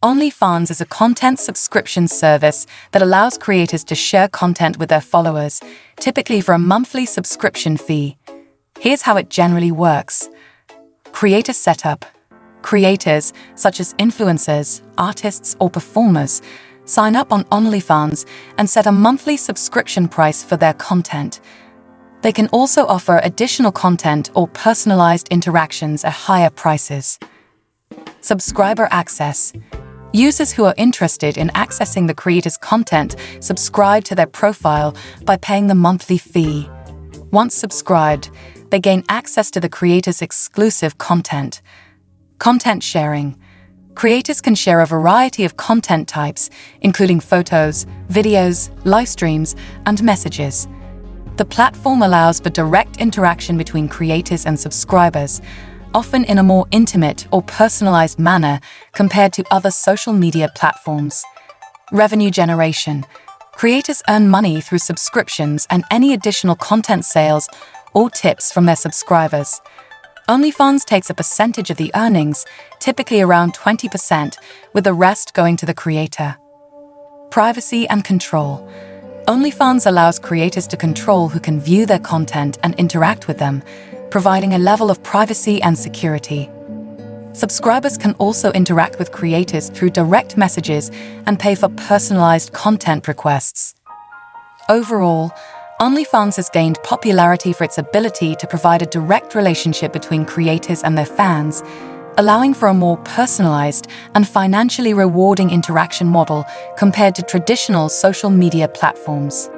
OnlyFans is a content subscription service that allows creators to share content with their followers, typically for a monthly subscription fee. Here's how it generally works. Creator setup. Creators, such as influencers, artists, or performers, sign up on OnlyFans and set a monthly subscription price for their content. They can also offer additional content or personalized interactions at higher prices. Subscriber access. Users who are interested in accessing the creator's content subscribe to their profile by paying the monthly fee. Once subscribed, they gain access to the creator's exclusive content. Content sharing. Creators can share a variety of content types, including photos, videos, live streams, and messages. The platform allows for direct interaction between creators and subscribers, often in a more intimate or personalized manner compared to other social media platforms. Revenue generation. Creators earn money through subscriptions and any additional content sales or tips from their subscribers. OnlyFans takes a percentage of the earnings, typically around 20%, with the rest going to the creator. Privacy and control. OnlyFans allows creators to control who can view their content and interact with them, providing a level of privacy and security. Subscribers can also interact with creators through direct messages and pay for personalized content requests. Overall, OnlyFans has gained popularity for its ability to provide a direct relationship between creators and their fans, allowing for a more personalized and financially rewarding interaction model compared to traditional social media platforms.